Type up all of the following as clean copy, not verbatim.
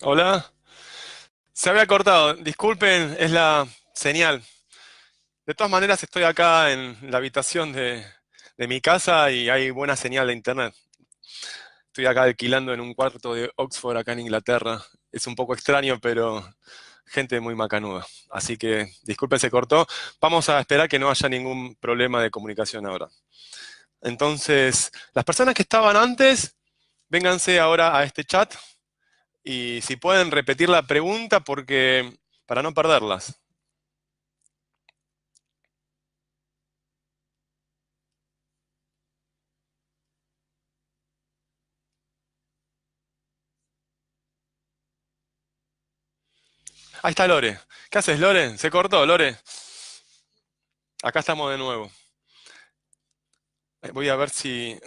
Hola, se había cortado, disculpen, es la señal. De todas maneras, estoy acá en la habitación de mi casa y hay buena señal de internet. Estoy acá alquilando en un cuarto de Oxford, acá en Inglaterra. Es un poco extraño, pero gente muy macanuda. Así que disculpen, se cortó. Vamos a esperar que no haya ningún problema de comunicación ahora. Entonces, las personas que estaban antes, vénganse ahora a este chat y si pueden repetir la pregunta porque para no perderlas. Ahí está Lore. ¿Qué haces, Lore? ¿Se cortó, Lore? Acá estamos de nuevo. Voy a ver si...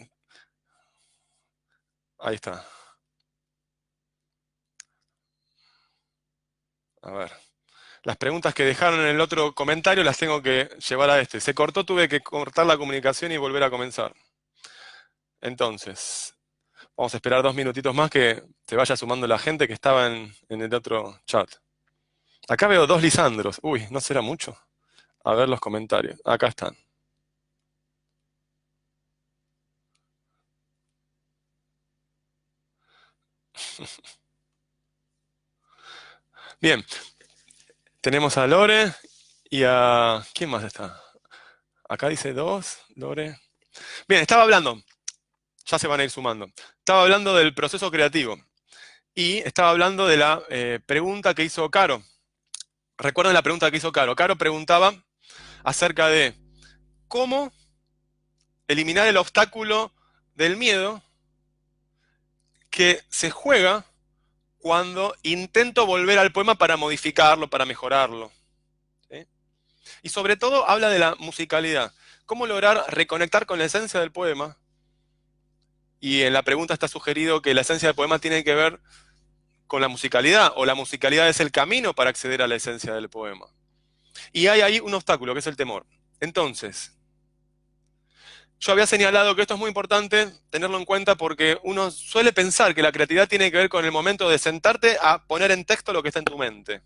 Ahí está. A ver. Las preguntas que dejaron en el otro comentario las tengo que llevar a este. Se cortó, tuve que cortar la comunicación y volver a comenzar. Entonces, vamos a esperar 2 minutitos más que se vaya sumando la gente que estaba en el otro chat. Acá veo dos Lisandros. Uy, ¿no será mucho? A ver los comentarios. Acá están. Bien, tenemos a Lore y a... ¿Quién más está? Acá dice dos, Lore. Bien, estaba hablando, ya se van a ir sumando. Estaba hablando del proceso creativo y estaba hablando de la pregunta que hizo Caro. Recuerden la pregunta que hizo Caro. Caro preguntaba acerca de cómo eliminar el obstáculo del miedo que se juega cuando intento volver al poema para modificarlo, para mejorarlo. ¿Sí? Y sobre todo habla de la musicalidad. Cómo lograr reconectar con la esencia del poema. Y en la pregunta está sugerido que la esencia del poema tiene que ver con la musicalidad, o la musicalidad es el camino para acceder a la esencia del poema. Y hay ahí un obstáculo, que es el temor. Entonces, yo había señalado que esto es muy importante tenerlo en cuenta porque uno suele pensar que la creatividad tiene que ver con el momento de sentarte a poner en texto lo que está en tu mente.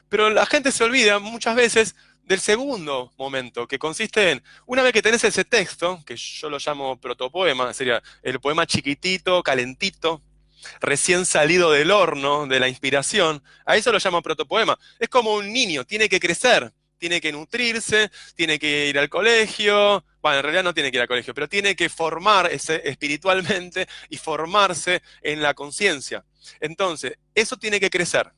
Pero la gente se olvida muchas veces del segundo momento, que consiste en, una vez que tenés ese texto, que yo lo llamo protopoema, sería el poema chiquitito, calentito, recién salido del horno, de la inspiración, a eso lo llamo protopoema. Es como un niño, tiene que crecer, tiene que nutrirse, tiene que ir al colegio, bueno, en realidad no tiene que ir al colegio, pero tiene que formarse espiritualmente y formarse en la conciencia. Entonces, eso tiene que crecer.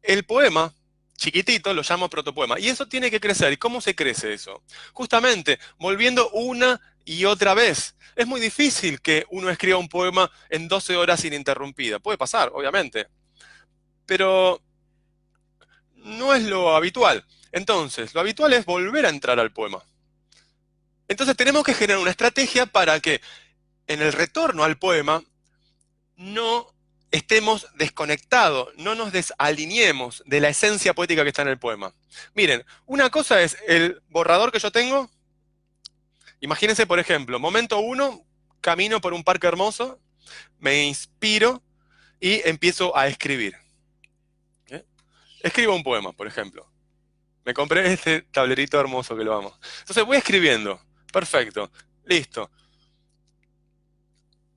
El poema, chiquitito, lo llamo protopoema, y eso tiene que crecer. ¿Y cómo se crece eso? Justamente, volviendo una y otra vez. Es muy difícil que uno escriba un poema en 12 horas ininterrumpida. Puede pasar, obviamente, pero no es lo habitual. Entonces, lo habitual es volver a entrar al poema. Entonces tenemos que generar una estrategia para que en el retorno al poema no estemos desconectados, no nos desalineemos de la esencia poética que está en el poema. Miren, una cosa es el borrador que yo tengo. Imagínense, por ejemplo, momento uno, camino por un parque hermoso, me inspiro y empiezo a escribir. ¿Eh? Escribo un poema, por ejemplo. Me compré este tablerito hermoso que lo amo. Entonces voy escribiendo. Perfecto. Listo.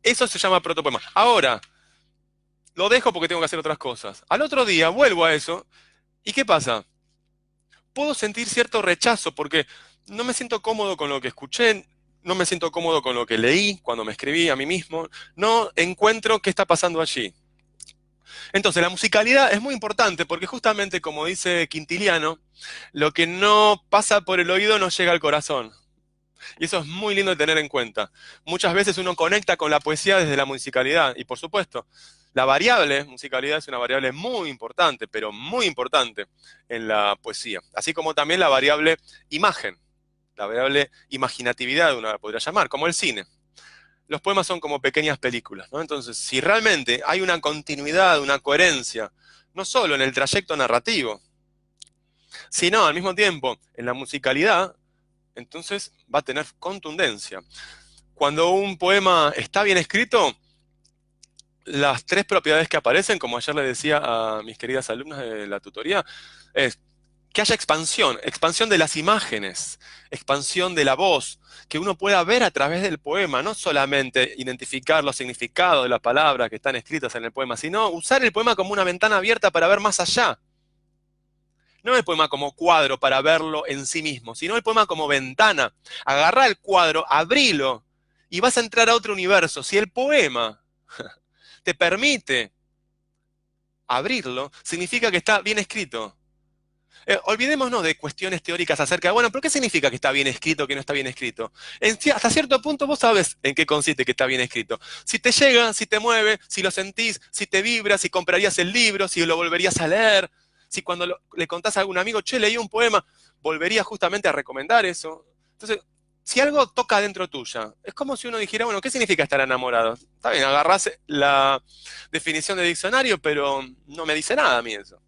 Eso se llama protopoema. Ahora, lo dejo porque tengo que hacer otras cosas. Al otro día vuelvo a eso. ¿Y qué pasa? Puedo sentir cierto rechazo porque no me siento cómodo con lo que escuché, no me siento cómodo con lo que leí cuando me escribí a mí mismo, no encuentro qué está pasando allí. Entonces, la musicalidad es muy importante porque justamente como dice Quintiliano, lo que no pasa por el oído no llega al corazón. Y eso es muy lindo de tener en cuenta. Muchas veces uno conecta con la poesía desde la musicalidad. Y por supuesto, la variable musicalidad es una variable muy importante, pero muy importante en la poesía. Así como también la variable imagen, la variable imaginatividad, uno la podría llamar, como el cine. Los poemas son como pequeñas películas, ¿no? Entonces, si realmente hay una continuidad, una coherencia, no solo en el trayecto narrativo, sino al mismo tiempo en la musicalidad, entonces va a tener contundencia. Cuando un poema está bien escrito, las tres propiedades que aparecen, como ayer le decía a mis queridas alumnas de la tutoría, es que haya expansión, expansión de las imágenes, expansión de la voz, que uno pueda ver a través del poema, no solamente identificar los significados de las palabras que están escritas en el poema, sino usar el poema como una ventana abierta para ver más allá. No el poema como cuadro para verlo en sí mismo, sino el poema como ventana. Agarrá el cuadro, abrilo y vas a entrar a otro universo. Si el poema te permite abrirlo, significa que está bien escrito. Olvidémonos de cuestiones teóricas acerca de, bueno, ¿pero qué significa que está bien escrito, que no está bien escrito? Hasta cierto punto vos sabes en qué consiste que está bien escrito. Si te llega, si te mueve, si lo sentís, si te vibra, si comprarías el libro, si lo volverías a leer, si cuando le contás a algún amigo, che, leí un poema, volverías justamente a recomendar eso. Entonces, si algo toca dentro tuya, es como si uno dijera, bueno, ¿qué significa estar enamorado? Está bien, agarrás la definición de diccionario, pero no me dice nada a mí eso.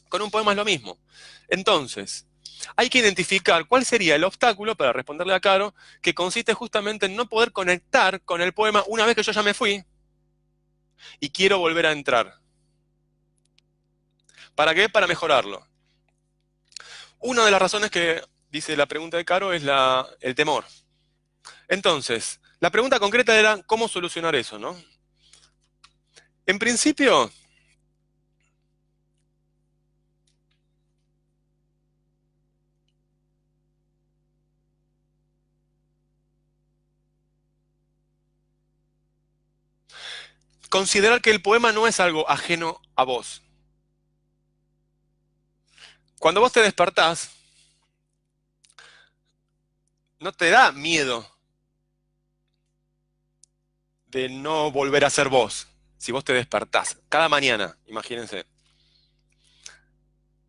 Con un poema es lo mismo. Entonces, hay que identificar cuál sería el obstáculo, para responderle a Caro, que consiste justamente en no poder conectar con el poema una vez que yo ya me fui y quiero volver a entrar. ¿Para qué? Para mejorarlo. Una de las razones que dice la pregunta de Caro es el temor. Entonces, la pregunta concreta era cómo solucionar eso, ¿no? En principio, considerar que el poema no es algo ajeno a vos. Cuando vos te despertás, no te da miedo de no volver a ser vos, si vos te despertás, cada mañana, imagínense.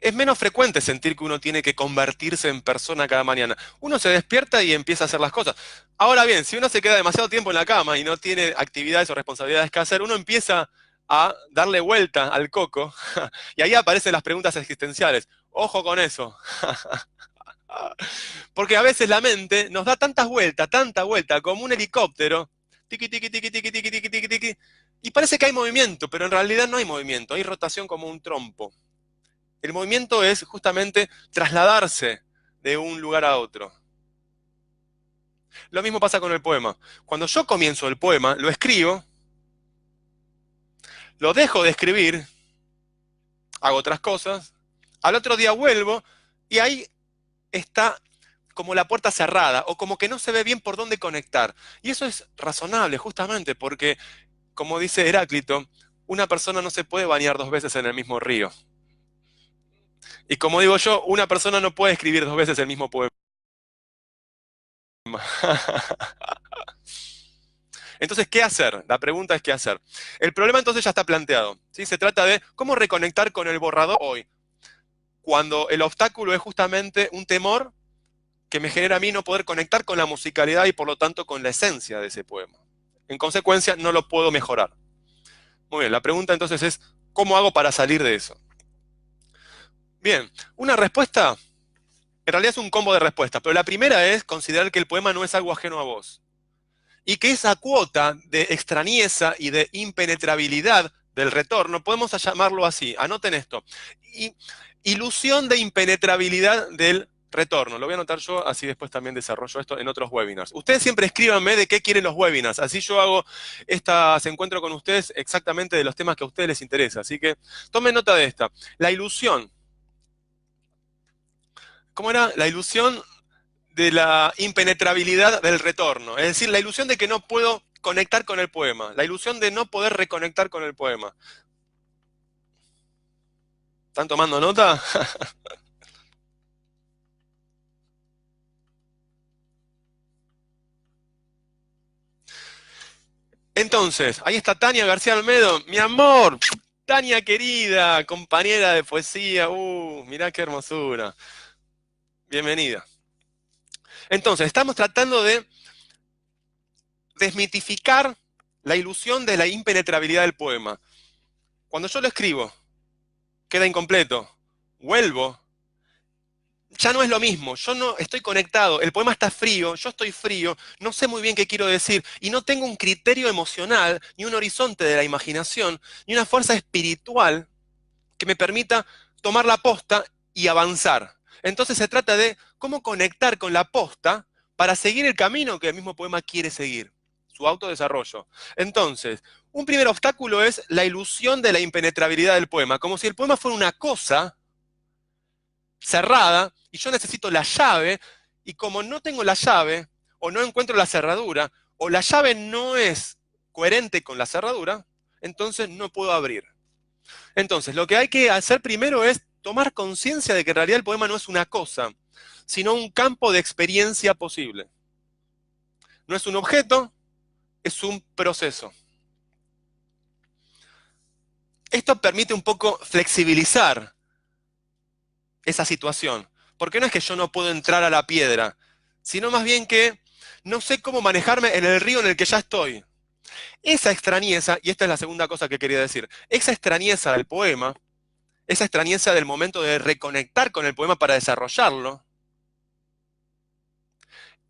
Es menos frecuente sentir que uno tiene que convertirse en persona cada mañana. Uno se despierta y empieza a hacer las cosas. Ahora bien, si uno se queda demasiado tiempo en la cama y no tiene actividades o responsabilidades que hacer, uno empieza a darle vuelta al coco y ahí aparecen las preguntas existenciales. Ojo con eso. Porque a veces la mente nos da tanta vuelta, como un helicóptero, tiqui, tiqui, tiqui, tiqui, tiqui, tiqui, tiqui, tiqui, y parece que hay movimiento, pero en realidad no hay movimiento, hay rotación como un trompo. El movimiento es justamente trasladarse de un lugar a otro. Lo mismo pasa con el poema. Cuando yo comienzo el poema, lo escribo, lo dejo de escribir, hago otras cosas, al otro día vuelvo y ahí está como la puerta cerrada o como que no se ve bien por dónde conectar. Y eso es razonable justamente porque, como dice Heráclito, una persona no se puede bañar dos veces en el mismo río. Y como digo yo, una persona no puede escribir dos veces el mismo poema. Entonces, ¿qué hacer? La pregunta es ¿qué hacer? El problema entonces ya está planteado. ¿Sí? Se trata de cómo reconectar con el borrador hoy, cuando el obstáculo es justamente un temor que me genera a mí no poder conectar con la musicalidad y por lo tanto con la esencia de ese poema. En consecuencia, no lo puedo mejorar. Muy bien, la pregunta entonces es, ¿cómo hago para salir de eso? Bien, una respuesta, en realidad es un combo de respuestas, pero la primera es considerar que el poema no es algo ajeno a vos. Y que esa cuota de extrañeza y de impenetrabilidad del retorno, podemos llamarlo así, anoten esto, ilusión de impenetrabilidad del retorno. Lo voy a anotar yo, así después también desarrollo esto en otros webinars. Ustedes siempre escríbanme de qué quieren los webinars, así yo hago estas encuentro con ustedes exactamente de los temas que a ustedes les interesa. Así que tomen nota de esta. La ilusión. ¿Cómo era? La ilusión de la impenetrabilidad del retorno. Es decir, la ilusión de que no puedo conectar con el poema. La ilusión de no poder reconectar con el poema. ¿Están tomando nota? Entonces, ahí está Tania García Almedo. Mi amor, Tania querida, compañera de poesía. Mirá qué hermosura. Bienvenida. Entonces, estamos tratando de desmitificar la ilusión de la impenetrabilidad del poema. Cuando yo lo escribo, queda incompleto. Vuelvo. ya no es lo mismo, yo no estoy conectado, el poema está frío, yo estoy frío, no sé muy bien qué quiero decir y no tengo un criterio emocional, ni un horizonte de la imaginación, ni una fuerza espiritual que me permita tomar la posta y avanzar. Entonces se trata de cómo conectar con la posta para seguir el camino que el mismo poema quiere seguir, su autodesarrollo. Entonces, un primer obstáculo es la ilusión de la impenetrabilidad del poema, como si el poema fuera una cosa cerrada y yo necesito la llave y como no tengo la llave o no encuentro la cerradura o la llave no es coherente con la cerradura, entonces no puedo abrir. Entonces, lo que hay que hacer primero es tomar conciencia de que en realidad el poema no es una cosa, sino un campo de experiencia posible. No es un objeto, es un proceso. Esto permite un poco flexibilizar esa situación, porque no es que yo no puedo entrar a la piedra, sino más bien que no sé cómo manejarme en el río en el que ya estoy. Esa extrañeza, y esta es la segunda cosa que quería decir, esa extrañeza del poema, esa extrañeza del momento de reconectar con el poema para desarrollarlo,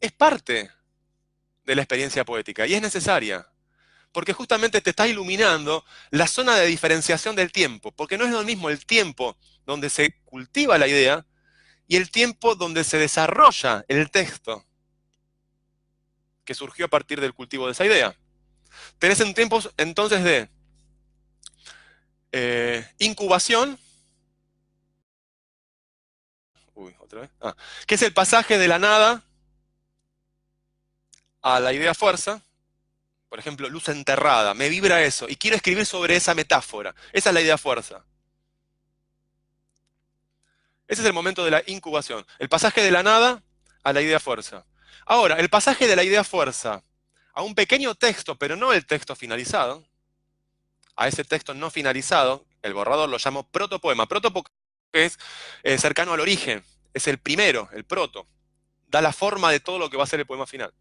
es parte de la experiencia poética y es necesaria, porque justamente te está iluminando la zona de diferenciación del tiempo, porque no es lo mismo el tiempo donde se cultiva la idea y el tiempo donde se desarrolla el texto que surgió a partir del cultivo de esa idea. Tenés un tiempo entonces de incubación, otra vez, que es el pasaje de la nada a la idea fuerza. Por ejemplo, luz enterrada, me vibra eso y quiero escribir sobre esa metáfora. Esa es la idea fuerza. Ese es el momento de la incubación. El pasaje de la nada a la idea fuerza. Ahora, el pasaje de la idea fuerza a un pequeño texto, pero no el texto finalizado, a ese texto no finalizado, el borrador lo llamo protopoema. Protopoema es cercano al origen, es el primero, el proto. Da la forma de todo lo que va a ser el poema final.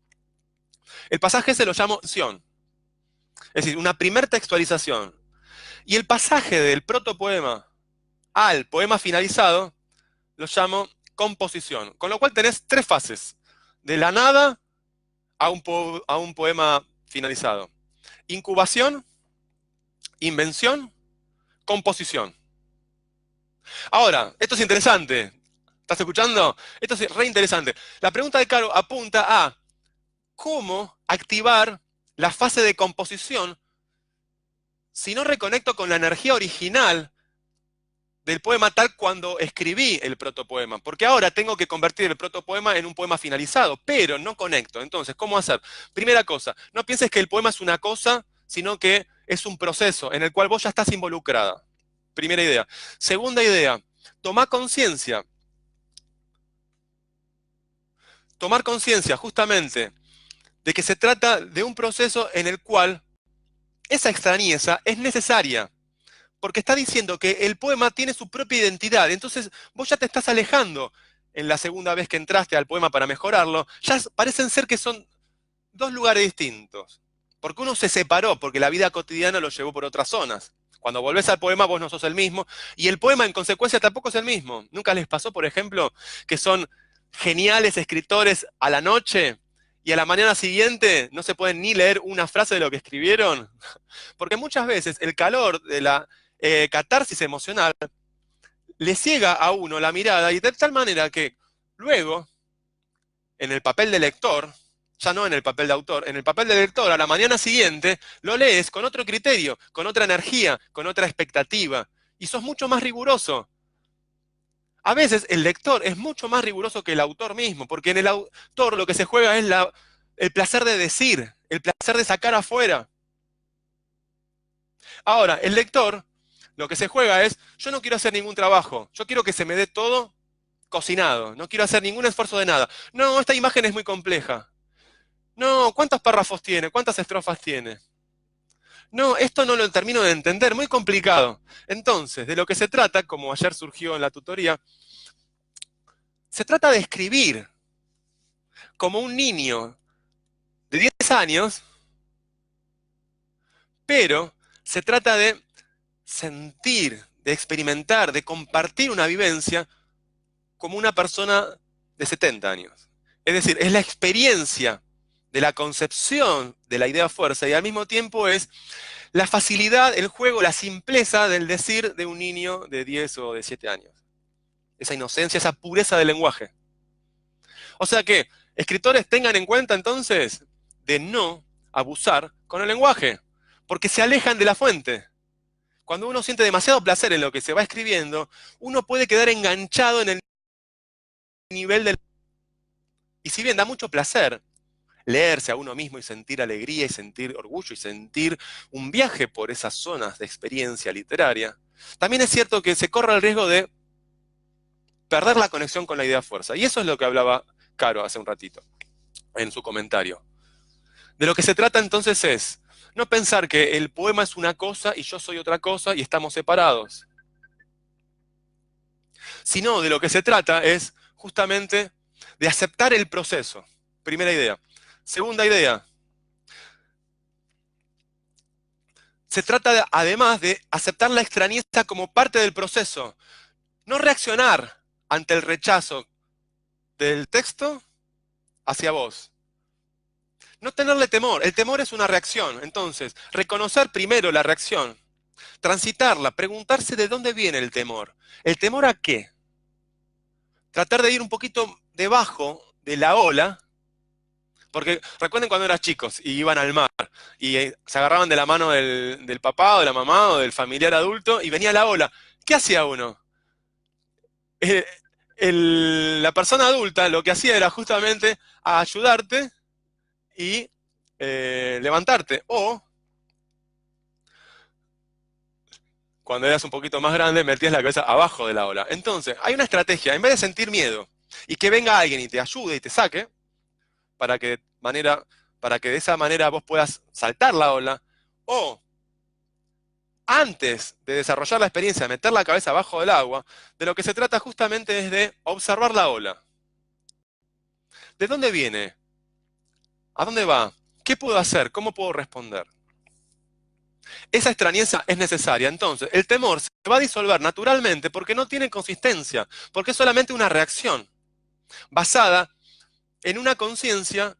El pasaje se lo llamo sion, es decir, una primer textualización. Y el pasaje del protopoema al poema finalizado lo llamo composición. Con lo cual tenés tres fases. De la nada a un poema finalizado. Incubación, invención, composición. Ahora, esto es interesante. ¿Estás escuchando? Esto es re interesante. La pregunta de Caro apunta a cómo activar la fase de composición si no reconecto con la energía original del poema tal cuando escribí el protopoema, porque ahora tengo que convertir el protopoema en un poema finalizado, pero no conecto. Entonces, ¿cómo hacer? Primera cosa, no pienses que el poema es una cosa, sino que es un proceso en el cual vos ya estás involucrada. Primera idea. Segunda idea, tomar conciencia. Tomar conciencia justamente de que se trata de un proceso en el cual esa extrañeza es necesaria. Porque está diciendo que el poema tiene su propia identidad. Entonces vos ya te estás alejando en la segunda vez que entraste al poema para mejorarlo. Ya parecen ser que son dos lugares distintos. Porque uno se separó, porque la vida cotidiana lo llevó por otras zonas. Cuando volvés al poema vos no sos el mismo. Y el poema en consecuencia tampoco es el mismo. ¿Nunca les pasó, por ejemplo, que son geniales escritores a la noche y a la mañana siguiente no se pueden ni leer una frase de lo que escribieron? Porque muchas veces el calor de la catarsis emocional le ciega a uno la mirada y de tal manera que luego, en el papel de lector, ya no en el papel de autor, en el papel de lector, a la mañana siguiente, lo lees con otro criterio, con otra energía, con otra expectativa, y sos mucho más riguroso. A veces el lector es mucho más riguroso que el autor mismo, porque en el autor lo que se juega es el placer de decir, el placer de sacar afuera. Ahora, el lector, lo que se juega es, yo no quiero hacer ningún trabajo, yo quiero que se me dé todo cocinado, no quiero hacer ningún esfuerzo de nada. No, esta imagen es muy compleja. No, ¿cuántos párrafos tiene? ¿Cuántas estrofas tiene? No, esto no lo termino de entender, muy complicado. Entonces, de lo que se trata, como ayer surgió en la tutoría, se trata de escribir como un niño de 10 años, pero se trata de sentir, de experimentar, de compartir una vivencia como una persona de 70 años. Es decir, es la experiencia de la concepción de la idea fuerza y al mismo tiempo es la facilidad, el juego, la simpleza del decir de un niño de 10 o de 7 años. Esa inocencia, esa pureza del lenguaje. O sea que, escritores tengan en cuenta entonces de no abusar con el lenguaje, porque se alejan de la fuente. Cuando uno siente demasiado placer en lo que se va escribiendo, uno puede quedar enganchado en el nivel del... Y si bien da mucho placer leerse a uno mismo y sentir alegría y sentir orgullo y sentir un viaje por esas zonas de experiencia literaria, también es cierto que se corre el riesgo de perder la conexión con la idea fuerza. Y eso es lo que hablaba Caro hace un ratito en su comentario. De lo que se trata entonces es no pensar que el poema es una cosa y yo soy otra cosa y estamos separados. Sino de lo que se trata es justamente de aceptar el proceso. Primera idea. Segunda idea. Se trata además de aceptar la extrañeza como parte del proceso. No reaccionar ante el rechazo del texto hacia vos. No tenerle temor. El temor es una reacción. Entonces, reconocer primero la reacción, transitarla, preguntarse de dónde viene el temor. ¿El temor a qué? Tratar de ir un poquito debajo de la ola, porque recuerden cuando eras chicos y iban al mar y se agarraban de la mano del papá o de la mamá o del familiar adulto y venía la ola. ¿Qué hacía uno? Eh, la persona adulta lo que hacía era justamente ayudarte y levantarte. O, cuando eras un poquito más grande, metías la cabeza abajo de la ola. Entonces, hay una estrategia. En vez de sentir miedo y que venga alguien y te ayude y te saque, para que, para que de esa manera vos puedas saltar la ola, o antes de desarrollar la experiencia de meter la cabeza abajo del agua, de lo que se trata justamente es de observar la ola. ¿De dónde viene? ¿A dónde va? ¿Qué puedo hacer? ¿Cómo puedo responder? Esa extrañeza es necesaria. Entonces, el temor se va a disolver naturalmente porque no tiene consistencia, porque es solamente una reacción basada en una conciencia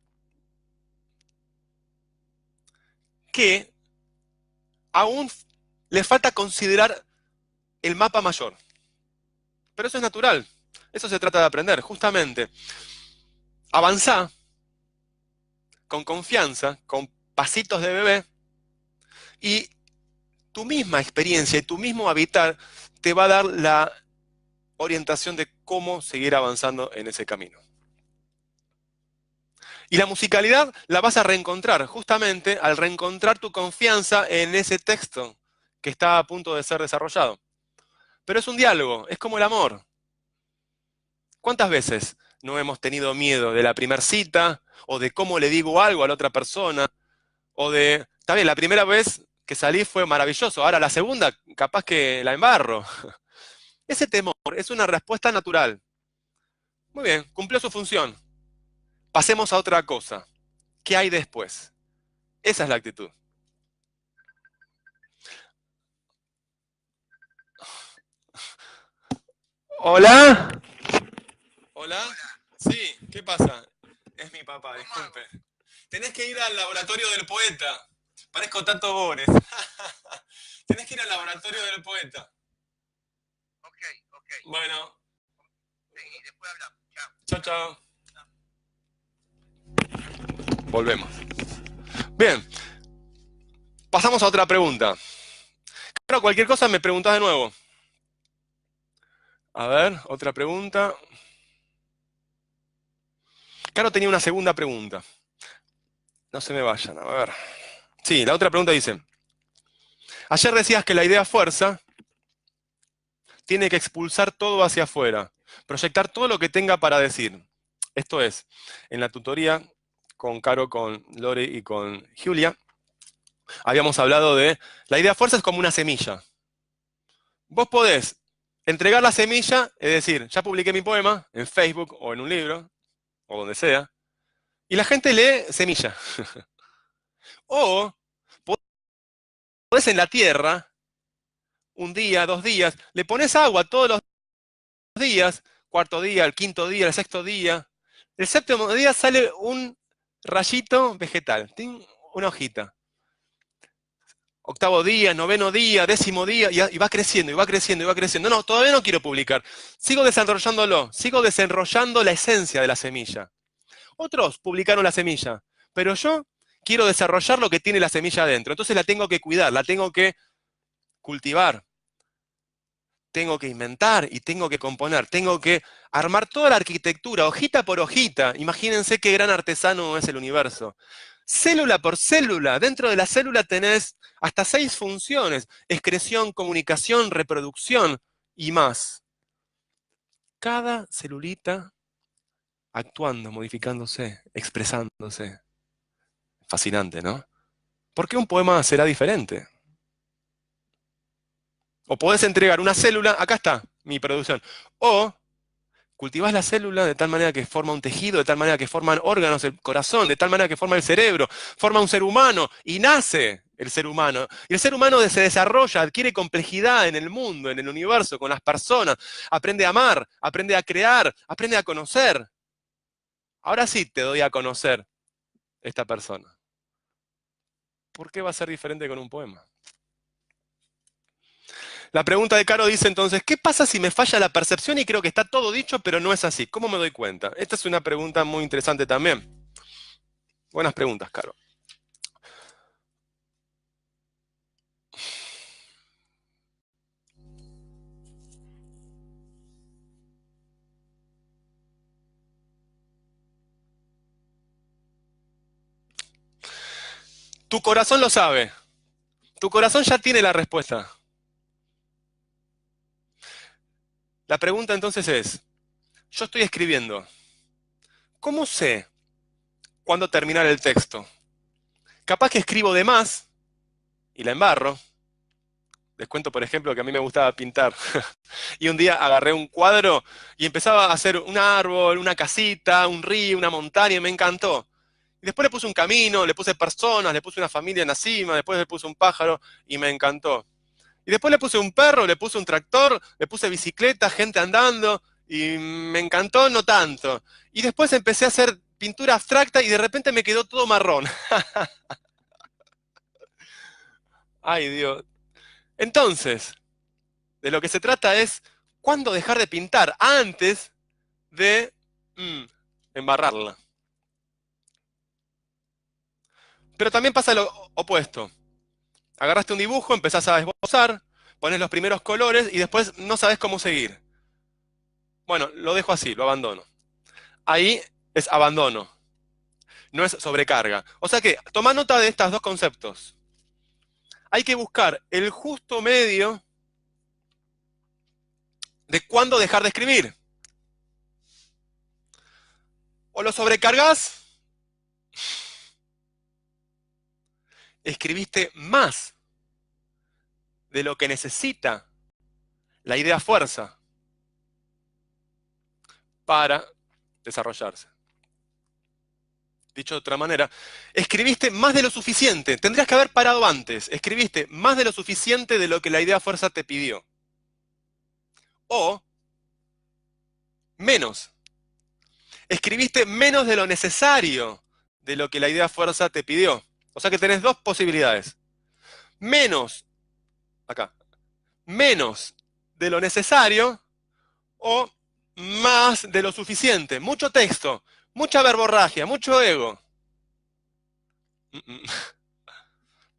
que aún le falta considerar el mapa mayor. Pero eso es natural. Eso se trata de aprender, justamente. Avanzá con confianza, con pasitos de bebé, y tu misma experiencia y tu mismo habitar te va a dar la orientación de cómo seguir avanzando en ese camino. Y la musicalidad la vas a reencontrar justamente al reencontrar tu confianza en ese texto que está a punto de ser desarrollado. Pero es un diálogo, es como el amor. ¿Cuántas veces no hemos tenido miedo de la primera cita o de cómo le digo algo a la otra persona? O de, está bien, la primera vez que salí fue maravilloso, ahora la segunda capaz que la embarro. Ese temor es una respuesta natural. Muy bien, cumplió su función. Pasemos a otra cosa. ¿Qué hay después? Esa es la actitud. ¿Hola? ¿Hola? Sí, ¿qué pasa? Es mi papá, disculpe. Tenés que ir al laboratorio del poeta. Parezco Tato Bores. Tenés que ir al laboratorio del poeta. Ok, ok. Bueno. Y después hablamos. Chao. Chao, chao. Volvemos. Bien, pasamos a otra pregunta. Claro, cualquier cosa me preguntás de nuevo. A ver, otra pregunta. Caro tenía una segunda pregunta. No se me vayan, a ver. Sí, la otra pregunta dice, ayer decías que la idea fuerza tiene que expulsar todo hacia afuera, proyectar todo lo que tenga para decir. Esto es, en la tutoría con Caro, con Lore y con Julia, habíamos hablado de, la idea fuerza es como una semilla. Vos podés entregar la semilla, es decir, ya publiqué mi poema en Facebook o en un libro, o donde sea, y la gente lee semilla. O podés en la tierra, un día, 2 días, le pones agua todos los días, cuarto día, el quinto día, el sexto día. El séptimo día sale un rayito vegetal, ¡ting! Una hojita. Octavo día, noveno día, décimo día, y va creciendo, y va creciendo, y va creciendo. No, todavía no quiero publicar. Sigo desarrollándolo, sigo desenrollando la esencia de la semilla. Otros publicaron la semilla, pero yo quiero desarrollar lo que tiene la semilla adentro. Entonces la tengo que cuidar, la tengo que cultivar, tengo que inventar y tengo que componer, tengo que armar toda la arquitectura, hojita por hojita. Imagínense qué gran artesano es el universo. Célula por célula, dentro de la célula tenés hasta 6 funciones: excreción, comunicación, reproducción y más. Cada celulita actuando, modificándose, expresándose. Fascinante, ¿no? ¿Por qué un poema será diferente? O podés entregar una célula, acá está mi producción, o cultivás la célula de tal manera que forma un tejido, de tal manera que forman órganos, el corazón, de tal manera que forma el cerebro, forma un ser humano y nace el ser humano. Y el ser humano se desarrolla, adquiere complejidad en el mundo, en el universo, con las personas, aprende a amar, aprende a crear, aprende a conocer. Ahora sí te doy a conocer esta persona. ¿Por qué va a ser diferente con un poema? La pregunta de Caro dice entonces, ¿qué pasa si me falla la percepción y creo que está todo dicho, pero no es así? ¿Cómo me doy cuenta? Esta es una pregunta muy interesante también. Buenas preguntas, Caro. Tu corazón lo sabe. Tu corazón ya tiene la respuesta. La pregunta entonces es, yo estoy escribiendo. ¿Cómo sé cuándo terminar el texto? Capaz que escribo de más y la embarro. Les cuento, por ejemplo, que a mí me gustaba pintar. Y un día agarré un cuadro y empezaba a hacer un árbol, una casita, un río, una montaña, y me encantó. Y después le puse un camino, le puse personas, le puse una familia en la cima, después le puse un pájaro y me encantó. Y después le puse un perro, le puse un tractor, le puse bicicleta, gente andando, y me encantó no tanto. Y después empecé a hacer pintura abstracta y de repente me quedó todo marrón. Ay, Dios. Entonces, de lo que se trata es cuándo dejar de pintar antes de embarrarla. Pero también pasa lo opuesto. Agarraste un dibujo, empezás a esbozar, pones los primeros colores y después no sabes cómo seguir. Bueno, lo dejo así, lo abandono. Ahí es abandono, no es sobrecarga. O sea que, toma nota de estos dos conceptos. Hay que buscar el justo medio de cuándo dejar de escribir. O lo sobrecargas, escribiste más de lo que necesita la idea fuerza para desarrollarse. Dicho de otra manera, escribiste más de lo suficiente. Tendrías que haber parado antes. Escribiste más de lo suficiente de lo que la idea fuerza te pidió. O menos. Escribiste menos de lo necesario de lo que la idea fuerza te pidió. O sea que tenés dos posibilidades. Menos, acá, menos de lo necesario o más de lo suficiente. Mucho texto, mucha verborragia, mucho ego.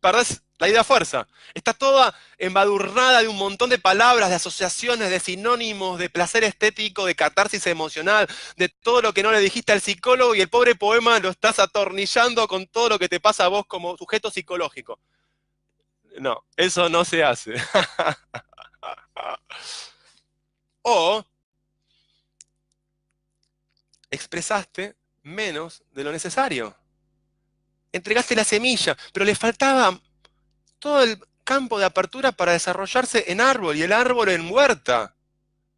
Perdés la idea fuerza. Está toda embadurnada de un montón de palabras, de asociaciones, de sinónimos, de placer estético, de catarsis emocional, de todo lo que no le dijiste al psicólogo y el pobre poema lo estás atornillando con todo lo que te pasa a vos como sujeto psicológico. No, eso no se hace. O expresaste menos de lo necesario. Entregaste la semilla, pero le faltaba todo el campo de apertura para desarrollarse en árbol, y el árbol en huerta,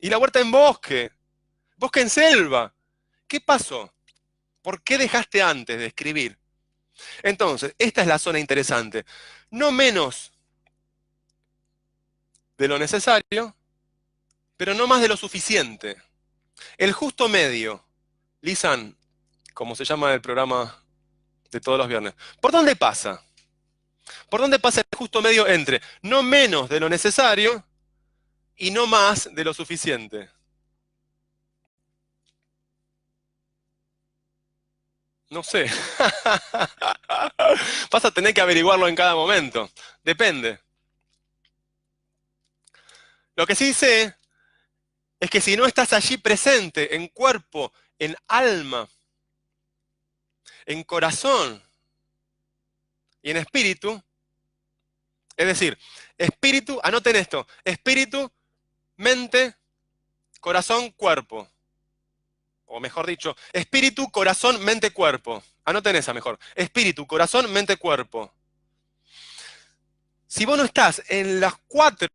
y la huerta en bosque, bosque en selva. ¿Qué pasó? ¿Por qué dejaste antes de escribir? Entonces, esta es la zona interesante. No menos de lo necesario, pero no más de lo suficiente. El justo medio, Lisan, como se llama el programa de todos los viernes, ¿por dónde pasa? ¿Por dónde pasa el justo medio entre no menos de lo necesario y no más de lo suficiente? No sé. Vas a tener que averiguarlo en cada momento. Depende. Lo que sí sé es que si no estás allí presente, en cuerpo, en alma, en corazón y en espíritu, es decir, espíritu, anoten esto, espíritu, mente, corazón, cuerpo. O mejor dicho, espíritu, corazón, mente, cuerpo. Anoten esa mejor. Espíritu, corazón, mente, cuerpo. Si vos no estás en las cuatro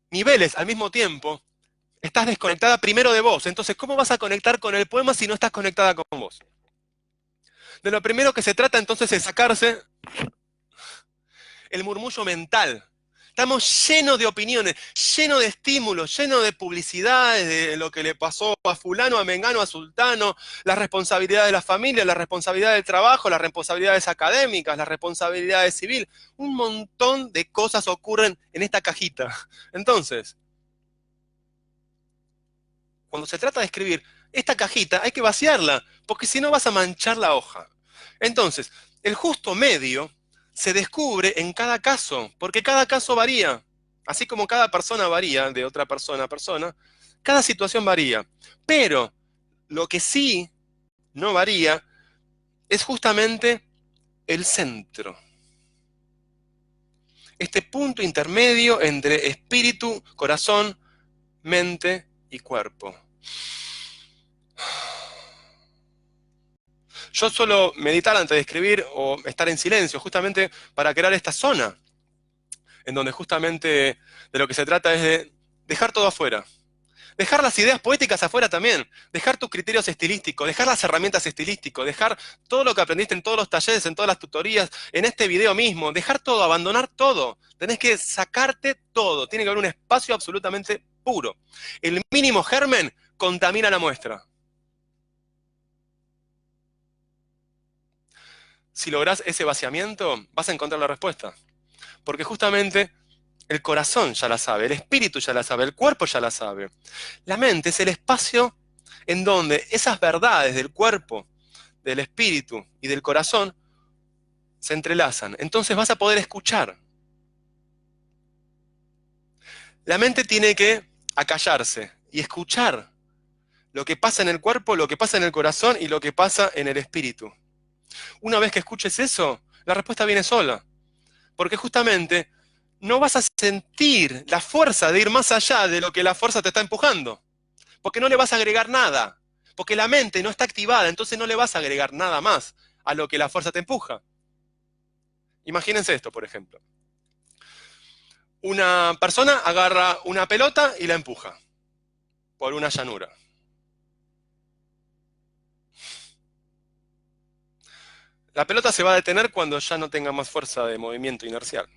niveles al mismo tiempo, estás desconectada primero de vos. Entonces, ¿cómo vas a conectar con el poema si no estás conectada con vos? De lo primero que se trata entonces es sacarse el murmullo mental. Estamos llenos de opiniones, llenos de estímulos, llenos de publicidades, de lo que le pasó a fulano, a mengano, a sultano, las responsabilidades de la familia, la responsabilidad del trabajo, las responsabilidades académicas, las responsabilidades civiles. Un montón de cosas ocurren en esta cajita. Entonces, cuando se trata de escribir esta cajita, hay que vaciarla, porque si no vas a manchar la hoja. Entonces, el justo medio se descubre en cada caso, porque cada caso varía. Así como cada persona varía de otra persona a persona, cada situación varía. Pero lo que sí no varía es justamente el centro. Este punto intermedio entre espíritu, corazón, mente y cuerpo. Yo suelo meditar antes de escribir o estar en silencio, justamente para crear esta zona, en donde justamente de lo que se trata es de dejar todo afuera. Dejar las ideas poéticas afuera también, dejar tus criterios estilísticos, dejar las herramientas estilísticas, dejar todo lo que aprendiste en todos los talleres, en todas las tutorías, en este video mismo, dejar todo, abandonar todo. Tenés que sacarte todo, tiene que haber un espacio absolutamente puro. El mínimo germen contamina la muestra. Si lográs ese vaciamiento, vas a encontrar la respuesta. Porque justamente el corazón ya la sabe, el espíritu ya la sabe, el cuerpo ya la sabe. La mente es el espacio en donde esas verdades del cuerpo, del espíritu y del corazón se entrelazan. Entonces vas a poder escuchar. La mente tiene que acallarse y escuchar lo que pasa en el cuerpo, lo que pasa en el corazón y lo que pasa en el espíritu. Una vez que escuches eso, la respuesta viene sola. Porque justamente no vas a sentir la fuerza de ir más allá de lo que la fuerza te está empujando. Porque no le vas a agregar nada. Porque la mente no está activada, entonces no le vas a agregar nada más a lo que la fuerza te empuja. Imagínense esto, por ejemplo. Una persona agarra una pelota y la empuja por una llanura. La pelota se va a detener cuando ya no tenga más fuerza de movimiento inercial.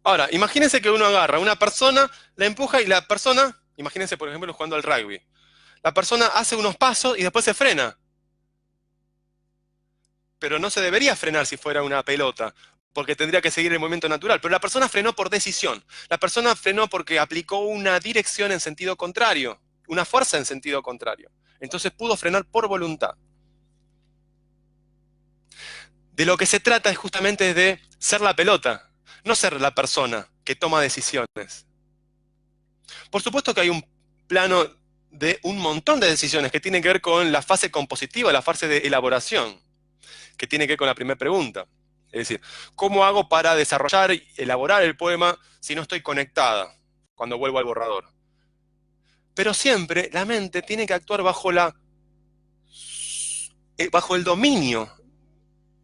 Ahora, imagínense que uno agarra a una persona, la empuja y la persona, imagínense por ejemplo jugando al rugby, la persona hace unos pasos y después se frena. Pero no se debería frenar si fuera una pelota, porque tendría que seguir el movimiento natural. Pero la persona frenó por decisión. La persona frenó porque aplicó una dirección en sentido contrario, una fuerza en sentido contrario. Entonces pudo frenar por voluntad. De lo que se trata es justamente de ser la pelota, no ser la persona que toma decisiones. Por supuesto que hay un plano de un montón de decisiones que tienen que ver con la fase compositiva, la fase de elaboración, que tiene que ver con la primera pregunta. Es decir, ¿cómo hago para desarrollar y elaborar el poema si no estoy conectada cuando vuelvo al borrador? Pero siempre la mente tiene que actuar bajo el dominio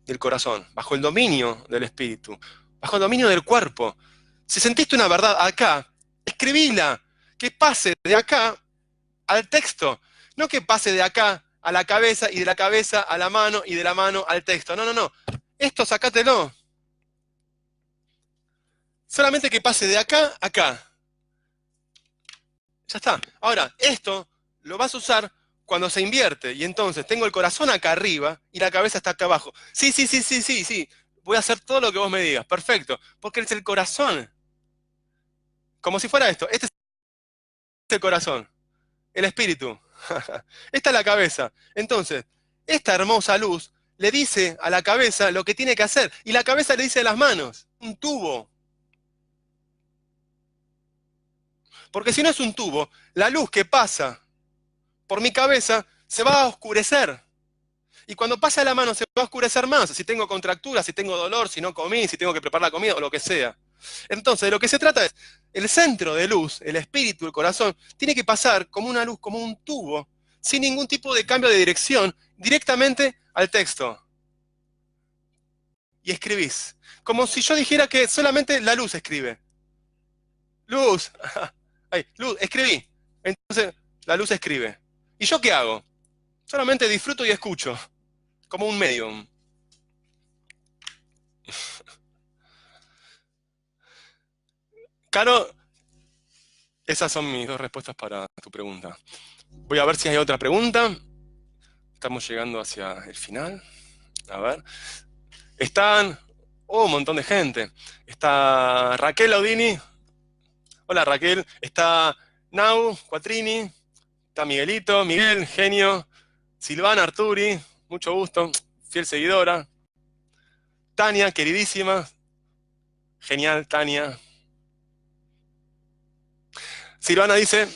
del corazón, bajo el dominio del espíritu, bajo el dominio del cuerpo. Si sentiste una verdad acá, escribíla, que pase de acá al texto, no que pase de acá a la cabeza y de la cabeza a la mano y de la mano al texto. No, no, no. Esto sacátelo. Solamente que pase de acá a acá. Ya está. Ahora, esto lo vas a usar cuando se invierte. Y entonces tengo el corazón acá arriba y la cabeza está acá abajo. Sí, sí, sí, sí, sí, sí. Voy a hacer todo lo que vos me digas. Perfecto. Porque es el corazón. Como si fuera esto. Este es el corazón. El espíritu. Esta es la cabeza. Entonces, esta hermosa luz le dice a la cabeza lo que tiene que hacer. Y la cabeza le dice a las manos. Un tubo. Porque si no es un tubo, la luz que pasa por mi cabeza se va a oscurecer. Y cuando pasa la mano se va a oscurecer más. Si tengo contracturas, si tengo dolor, si no comí, si tengo que preparar la comida o lo que sea. Entonces, de lo que se trata es, el centro de luz, el espíritu, el corazón, tiene que pasar como una luz, como un tubo, sin ningún tipo de cambio de dirección, directamente al texto. Y escribís. Como si yo dijera que solamente la luz escribe. Luz. Ahí, luz, escribí. Entonces, la luz escribe. ¿Y yo qué hago? Solamente disfruto y escucho. Como un medium. Caro, esas son mis dos respuestas para tu pregunta. Voy a ver si hay otra pregunta. Estamos llegando hacia el final. A ver. Están... Oh, un montón de gente. Está Raquel Audini. Hola Raquel. Está Nau Quattrini. Está Miguelito, Miguel, genio. Silvana Arturi. Mucho gusto. Fiel seguidora. Tania, queridísima. Genial, Tania. Silvana dice...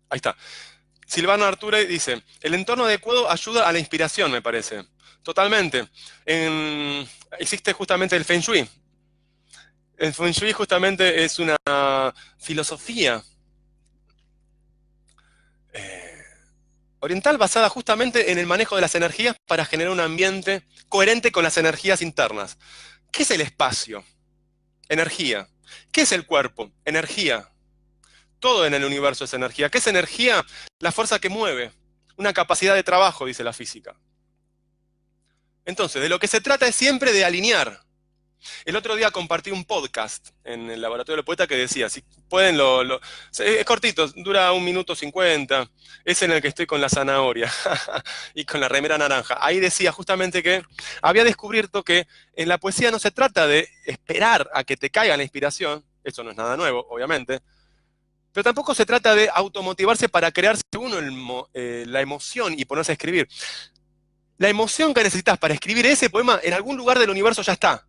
Ahí está. Silvana Arture dice, el entorno adecuado ayuda a la inspiración, me parece. Totalmente. Existe justamente el Feng Shui. El Feng Shui justamente es una filosofía eh, oriental basada justamente en el manejo de las energías para generar un ambiente coherente con las energías internas. ¿Qué es el espacio? Energía. ¿Qué es el cuerpo? Energía. Todo en el universo es energía. ¿Qué es energía? La fuerza que mueve. Una capacidad de trabajo, dice la física. Entonces, de lo que se trata es siempre de alinear. El otro día compartí un podcast en el Laboratorio del Poeta que decía, si pueden, es cortito, dura 1 minuto 50, es en el que estoy con la zanahoria y con la remera naranja. Ahí decía justamente que había descubierto que en la poesía no se trata de esperar a que te caiga la inspiración, eso no es nada nuevo, obviamente, pero tampoco se trata de automotivarse para crearse uno la emoción y ponerse a escribir. La emoción que necesitas para escribir ese poema en algún lugar del universo ya está.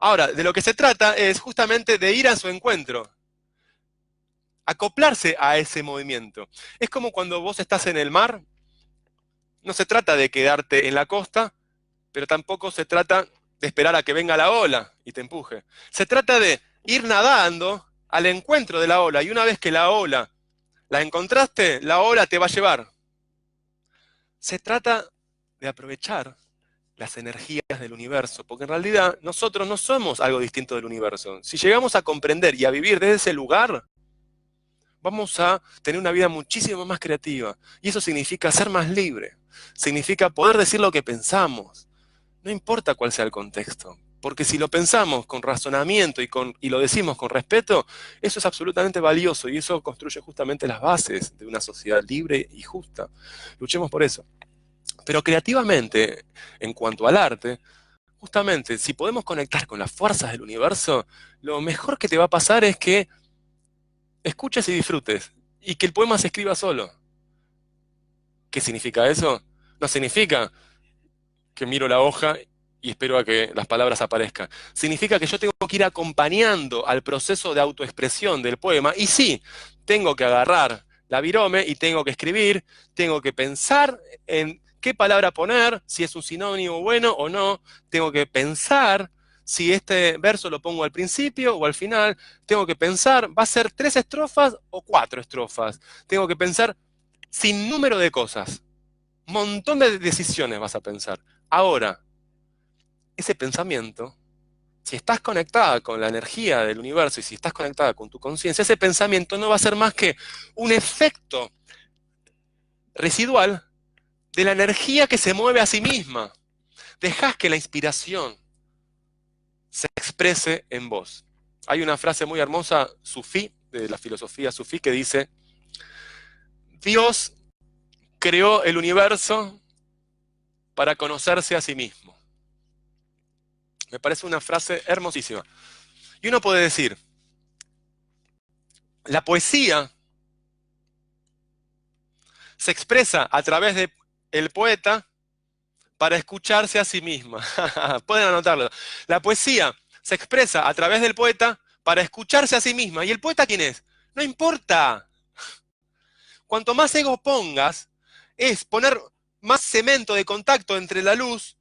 Ahora, de lo que se trata es justamente de ir a su encuentro, acoplarse a ese movimiento. Es como cuando vos estás en el mar, no se trata de quedarte en la costa, pero tampoco se trata de esperar a que venga la ola y te empuje. Se trata de ir nadando al encuentro de la ola y una vez que la ola la encontraste, la ola te va a llevar. Se trata de aprovechar las energías del universo, porque en realidad nosotros no somos algo distinto del universo. Si llegamos a comprender y a vivir desde ese lugar, vamos a tener una vida muchísimo más creativa. Y eso significa ser más libre, significa poder decir lo que pensamos, no importa cuál sea el contexto. Porque si lo pensamos con razonamiento y lo decimos con respeto, eso es absolutamente valioso y eso construye justamente las bases de una sociedad libre y justa. Luchemos por eso. Pero creativamente, en cuanto al arte, justamente, si podemos conectar con las fuerzas del universo, lo mejor que te va a pasar es que escuches y disfrutes, y que el poema se escriba solo. ¿Qué significa eso? No significa que miro la hoja y espero a que las palabras aparezcan. Significa que yo tengo que ir acompañando al proceso de autoexpresión del poema, y sí, tengo que agarrar la virome y tengo que escribir, tengo que pensar en qué palabra poner, si es un sinónimo bueno o no, tengo que pensar si este verso lo pongo al principio o al final, tengo que pensar, ¿va a ser 3 estrofas o 4 estrofas? Tengo que pensar sin número de cosas, un montón de decisiones vas a pensar. Ahora, ese pensamiento, si estás conectada con la energía del universo y si estás conectada con tu conciencia, ese pensamiento no va a ser más que un efecto residual de la energía que se mueve a sí misma. Dejás que la inspiración se exprese en vos. Hay una frase muy hermosa, sufí, de la filosofía sufí, que dice: Dios creó el universo para conocerse a sí mismo. Me parece una frase hermosísima. Y uno puede decir, la poesía se expresa a través del poeta para escucharse a sí misma. Pueden anotarlo. La poesía se expresa a través del poeta para escucharse a sí misma. ¿Y el poeta quién es? No importa. Cuanto más ego pongas, es poner más cemento de contacto entre la luz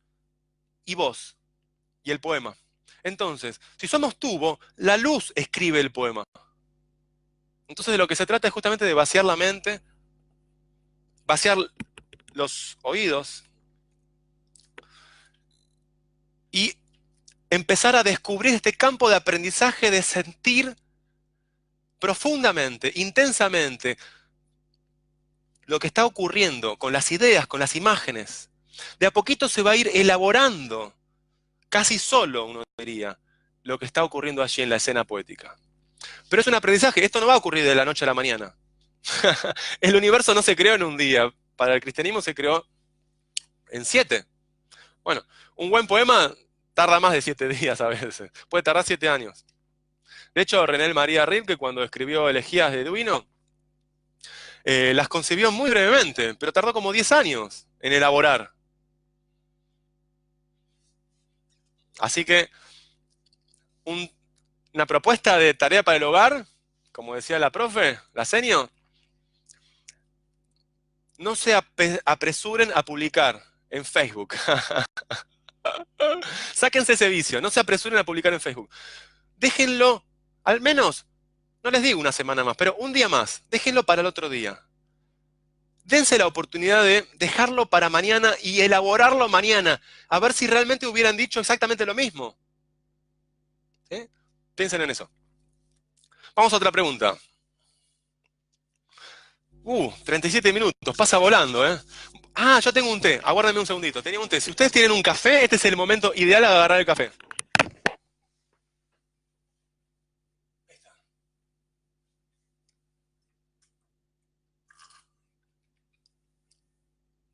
y vos, y el poema. Entonces, si somos tubo, la luz escribe el poema. Entonces de lo que se trata es justamente de vaciar la mente, vaciar los oídos y empezar a descubrir este campo de aprendizaje de sentir profundamente, intensamente, lo que está ocurriendo con las ideas, con las imágenes. De a poquito se va a ir elaborando, casi solo, uno diría, lo que está ocurriendo allí en la escena poética. Pero es un aprendizaje, esto no va a ocurrir de la noche a la mañana. El universo no se creó en un día, para el cristianismo se creó en 7. Bueno, un buen poema tarda más de 7 días a veces, puede tardar 7 años. De hecho, René María Rilke, cuando escribió Elegías de Duino, las concibió muy brevemente, pero tardó como 10 años en elaborar. Así que una propuesta de tarea para el hogar, como decía la profe, la senio, no se apresuren a publicar en Facebook. Sáquense ese vicio, no se apresuren a publicar en Facebook. Déjenlo, al menos, no les digo una semana más, pero un día más, déjenlo para el otro día. Dense la oportunidad de dejarlo para mañana y elaborarlo mañana, a ver si realmente hubieran dicho exactamente lo mismo. ¿Sí? Piensen en eso. Vamos a otra pregunta. 37 minutos, pasa volando, ¿eh? Ah, yo tengo un té, aguárdenme un segundito, tenía un té. Si ustedes tienen un café, este es el momento ideal de agarrar el café.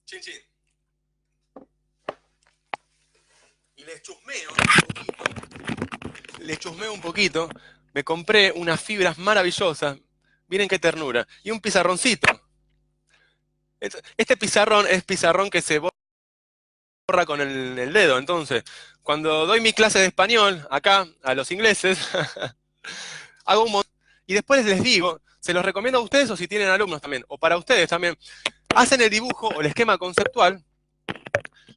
Chin, chin. Y les chusmeo un poquito, me compré unas fibras maravillosas, miren qué ternura, y un pizarroncito. Este pizarrón es pizarrón que se borra con el dedo, entonces, cuando doy mi clase de español, acá, a los ingleses, hago un montón, y después les digo, se los recomiendo a ustedes o si tienen alumnos también, o para ustedes también, hacen el dibujo o el esquema conceptual,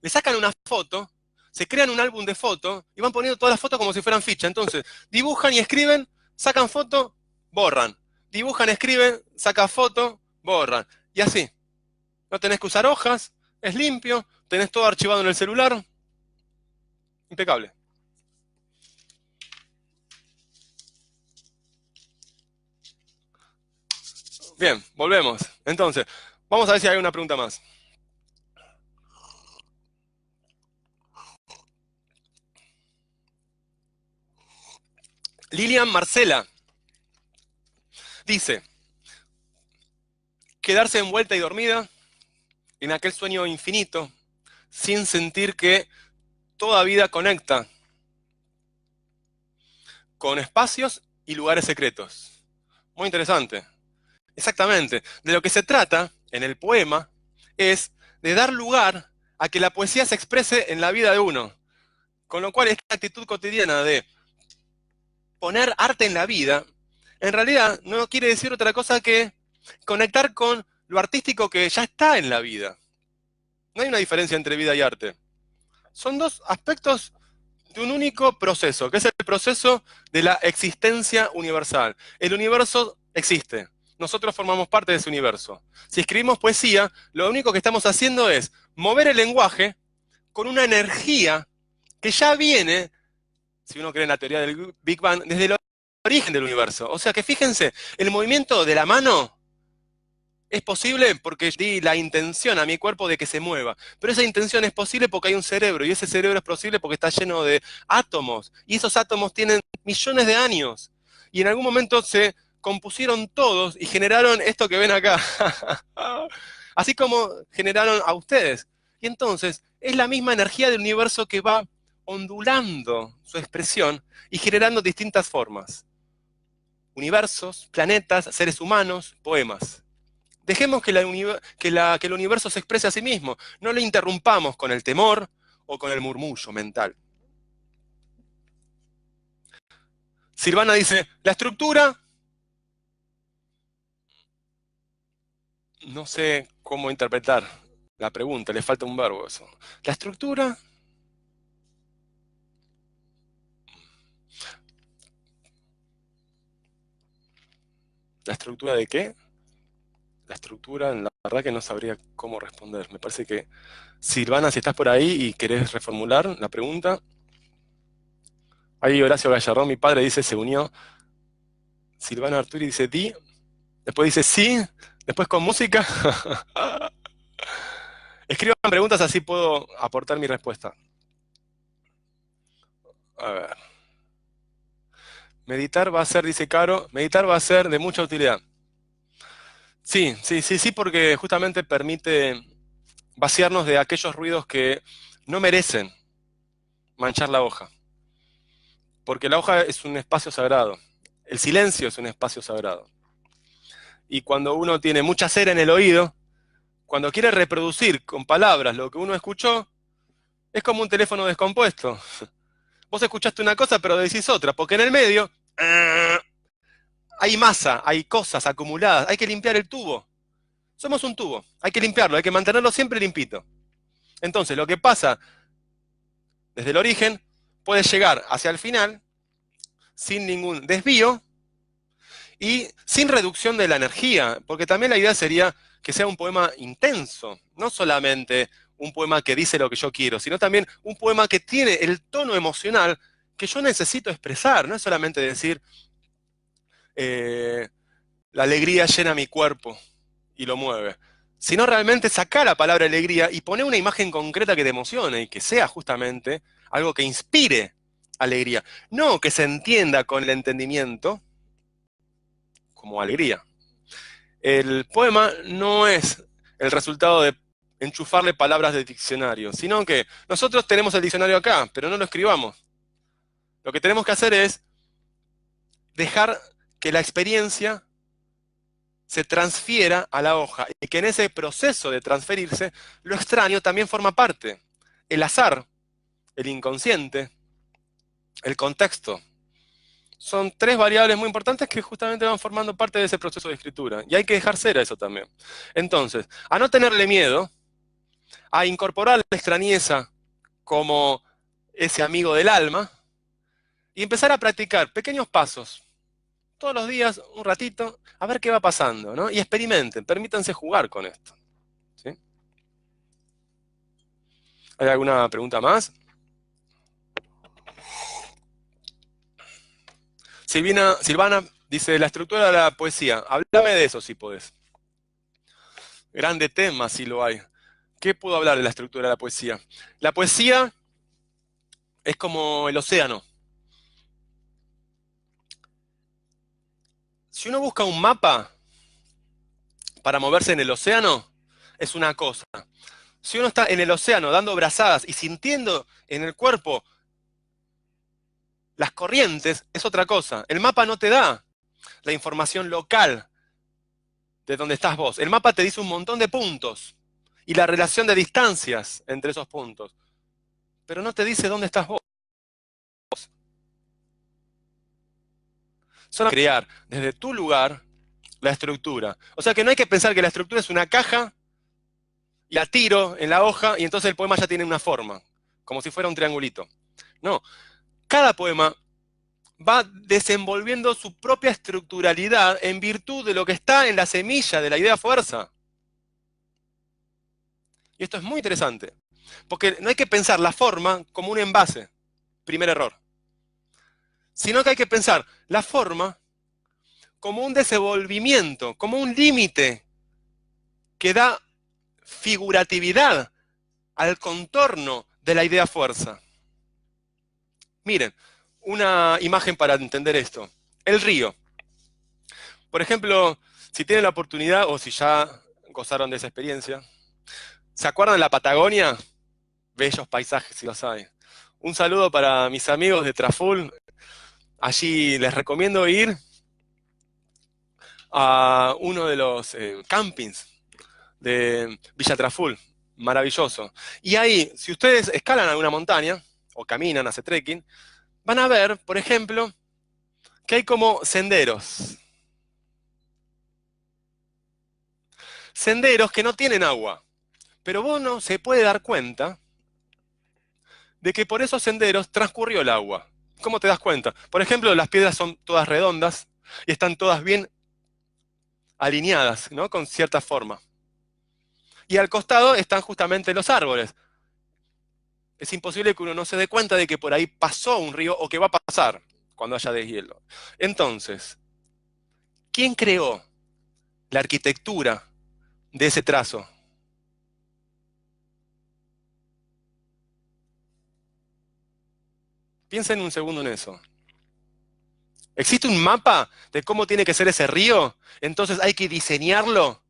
le sacan una foto, se crean un álbum de fotos y van poniendo todas las fotos como si fueran ficha. Entonces, dibujan y escriben, sacan foto, borran. Dibujan, escriben, sacan foto, borran. Y así. No tenés que usar hojas, es limpio, tenés todo archivado en el celular. Impecable. Bien, volvemos. Entonces, vamos a ver si hay una pregunta más. Lilian Marcela dice, quedarse envuelta y dormida en aquel sueño infinito, sin sentir que toda vida conecta con espacios y lugares secretos. Muy interesante. Exactamente. De lo que se trata en el poema es de dar lugar a que la poesía se exprese en la vida de uno. Con lo cual, esta actitud cotidiana de poner arte en la vida, en realidad no quiere decir otra cosa que conectar con lo artístico que ya está en la vida. No hay una diferencia entre vida y arte. Son dos aspectos de un único proceso, que es el proceso de la existencia universal. El universo existe. Nosotros formamos parte de ese universo. Si escribimos poesía, lo único que estamos haciendo es mover el lenguaje con una energía que ya viene, si uno cree en la teoría del Big Bang, desde el origen del universo. O sea que fíjense, el movimiento de la mano Es posible porque di la intención a mi cuerpo de que se mueva. Pero esa intención es posible porque hay un cerebro. Y ese cerebro es posible porque está lleno de átomos. Y esos átomos tienen millones de años. Y en algún momento se compusieron todos y generaron esto que ven acá. Así como generaron a ustedes. Y entonces es la misma energía del universo que va ondulando su expresión y generando distintas formas. Universos, planetas, seres humanos, poemas. Dejemos que el universo se exprese a sí mismo. No lo interrumpamos con el temor o con el murmullo mental. Silvana dice, la estructura, no sé cómo interpretar la pregunta, le falta un verbo eso. ¿La estructura de qué? La estructura, la verdad que no sabría cómo responder. Me parece que, Silvana, si estás por ahí y querés reformular la pregunta. Ahí Horacio Gallarrón, mi padre, dice, se unió. Silvana Arturi dice, di. Después dice, sí. Después con música. Escriban preguntas así puedo aportar mi respuesta. A ver. Meditar va a ser, dice Caro, meditar va a ser de mucha utilidad. Sí, sí, sí, sí, porque justamente permite vaciarnos de aquellos ruidos que no merecen manchar la hoja. Porque la hoja es un espacio sagrado. El silencio es un espacio sagrado. Y cuando uno tiene mucha cera en el oído, cuando quiere reproducir con palabras lo que uno escuchó, es como un teléfono descompuesto. Vos escuchaste una cosa, pero decís otra, porque en el medio hay masa, hay cosas acumuladas, hay que limpiar el tubo. Somos un tubo, hay que limpiarlo, hay que mantenerlo siempre limpito. Entonces, lo que pasa desde el origen puede llegar hacia el final sin ningún desvío y sin reducción de la energía, porque también la idea sería que sea un poema intenso, no solamente un poema que dice lo que yo quiero, sino también un poema que tiene el tono emocional que yo necesito expresar, no es solamente decir la alegría llena mi cuerpo y lo mueve, sino realmente sacar la palabra alegría y poner una imagen concreta que te emocione y que sea justamente algo que inspire alegría, no que se entienda con el entendimiento como alegría. El poema no es el resultado de enchufarle palabras de diccionario, sino que nosotros tenemos el diccionario acá, pero no lo escribamos. Lo que tenemos que hacer es dejar que la experiencia se transfiera a la hoja y que en ese proceso de transferirse, lo extraño también forma parte. El azar, el inconsciente, el contexto. Son tres variables muy importantes que justamente van formando parte de ese proceso de escritura. Y hay que dejar ser a eso también. Entonces, a no tenerle miedo, a incorporar la extrañeza como ese amigo del alma y empezar a practicar pequeños pasos. Todos los días, un ratito, a ver qué va pasando, ¿no? Y experimenten, permítanse jugar con esto. ¿Sí? ¿Hay alguna pregunta más? Silvana dice, la estructura de la poesía. Háblame de eso si podés. Grande tema si lo hay. ¿Qué puedo hablar de la estructura de la poesía? La poesía es como el océano. Si uno busca un mapa para moverse en el océano, es una cosa. Si uno está en el océano dando brazadas y sintiendo en el cuerpo las corrientes, es otra cosa. El mapa no te da la información local de donde estás vos. El mapa te dice un montón de puntos y la relación de distancias entre esos puntos, pero no te dice dónde estás vos. Solo crear desde tu lugar la estructura. O sea que no hay que pensar que la estructura es una caja y la tiro en la hoja y entonces el poema ya tiene una forma, como si fuera un triangulito. No, cada poema va desenvolviendo su propia estructuralidad en virtud de lo que está en la semilla de la idea fuerza. Y esto es muy interesante, porque no hay que pensar la forma como un envase, primer error, sino que hay que pensar la forma como un desenvolvimiento, como un límite que da figuratividad al contorno de la idea fuerza. Miren, una imagen para entender esto. El río. Por ejemplo, si tienen la oportunidad o si ya gozaron de esa experiencia, ¿se acuerdan de la Patagonia? Bellos paisajes, si los hay. Un saludo para mis amigos de Traful. Allí les recomiendo ir a uno de los campings de Villa Traful. Maravilloso. Y ahí, si ustedes escalan alguna montaña, o caminan, hacen trekking, van a ver, por ejemplo, que hay como senderos. Senderos que no tienen agua. Pero uno se puede dar cuenta de que por esos senderos transcurrió el agua. ¿Cómo te das cuenta? Por ejemplo, las piedras son todas redondas y están todas bien alineadas, ¿no? Con cierta forma. Y al costado están justamente los árboles. Es imposible que uno no se dé cuenta de que por ahí pasó un río o que va a pasar cuando haya deshielo. Entonces, ¿quién creó la arquitectura de ese trazo? Piensen un segundo en eso. ¿Existe un mapa de cómo tiene que ser ese río? Entonces hay que diseñarlo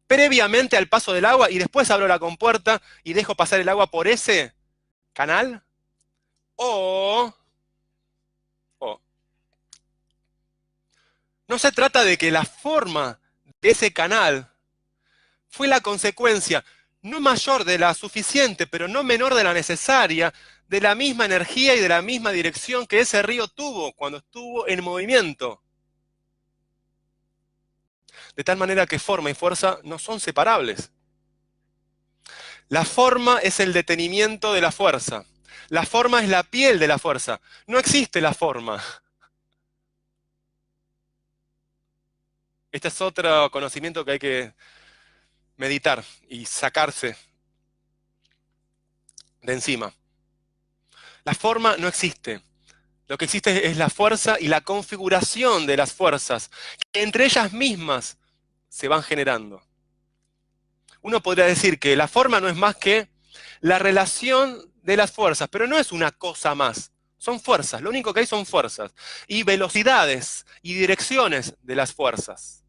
previamente al paso del agua y después abro la compuerta y dejo pasar el agua por ese canal. O, o no se trata de que la forma de ese canal fue la consecuencia no mayor de la suficiente, pero no menor de la necesaria, de la misma energía y de la misma dirección que ese río tuvo cuando estuvo en movimiento. De tal manera que forma y fuerza no son separables. La forma es el detenimiento de la fuerza. La forma es la piel de la fuerza. No existe la forma. Este es otro conocimiento que hay que meditar y sacarse de encima. La forma no existe. Lo que existe es la fuerza y la configuración de las fuerzas, que entre ellas mismas se van generando. Uno podría decir que la forma no es más que la relación de las fuerzas, pero no es una cosa más. Son fuerzas, lo único que hay son fuerzas. Y velocidades y direcciones de las fuerzas.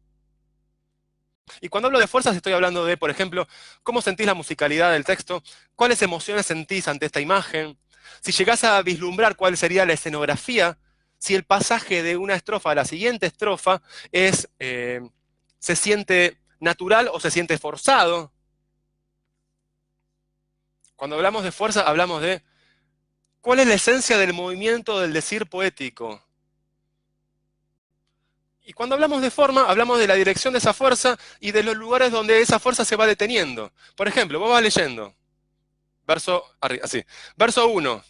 Y cuando hablo de fuerzas estoy hablando de, por ejemplo, cómo sentís la musicalidad del texto, cuáles emociones sentís ante esta imagen, si llegás a vislumbrar cuál sería la escenografía, si el pasaje de una estrofa a la siguiente estrofa se siente natural o se siente forzado. Cuando hablamos de fuerza, hablamos de cuál es la esencia del movimiento del decir poético. Y cuando hablamos de forma, hablamos de la dirección de esa fuerza y de los lugares donde esa fuerza se va deteniendo. Por ejemplo, vos vas leyendo, verso, así, verso 1,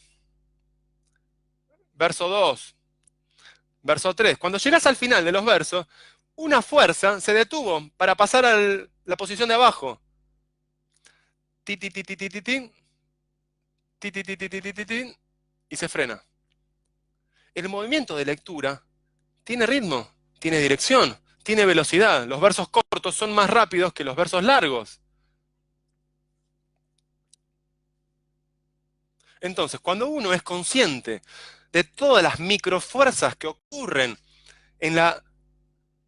verso 2, verso 3. Cuando llegas al final de los versos, una fuerza se detuvo para pasar a la posición de abajo. Ti, ti, ti, ti, ti, ti, ti, ti, ti, ti, ti, ti, ti, ti, ti, y se frena. El movimiento de lectura tiene ritmo, tiene dirección, tiene velocidad. Los versos cortos son más rápidos que los versos largos. Entonces, cuando uno es consciente de todas las microfuerzas que ocurren en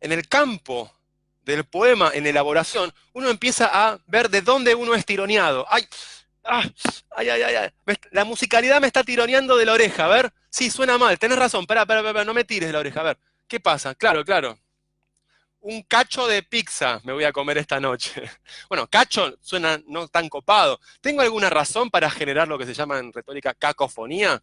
el campo del poema en elaboración, uno empieza a ver de dónde uno es tironeado. ¡Ay! ¡Ah! ¡Ay, ay, ay! La musicalidad me está tironeando de la oreja. A ver, sí, suena mal, tenés razón. Espera, no me tires de la oreja. A ver, ¿qué pasa? Claro, claro. Un cacho de pizza me voy a comer esta noche. Bueno, cacho suena no tan copado. ¿Tengo alguna razón para generar lo que se llama en retórica cacofonía?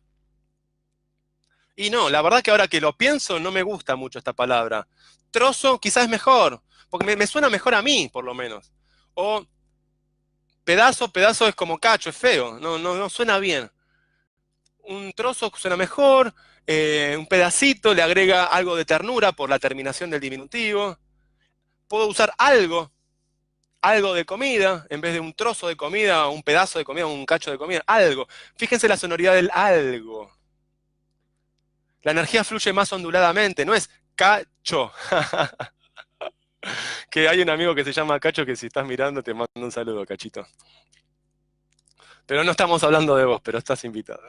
Y no, la verdad que ahora que lo pienso no me gusta mucho esta palabra. Trozo quizás es mejor, porque me suena mejor a mí, por lo menos. O pedazo es como cacho, es feo, no suena bien. Un trozo suena mejor, un pedacito le agrega algo de ternura por la terminación del diminutivo. Puedo usar algo de comida, en vez de un trozo de comida, un pedazo de comida, un cacho de comida, algo. Fíjense la sonoridad del algo. La energía fluye más onduladamente, no es cacho. Que hay un amigo que se llama Cacho que si estás mirando te mando un saludo, Cachito. Pero no estamos hablando de vos, pero estás invitada.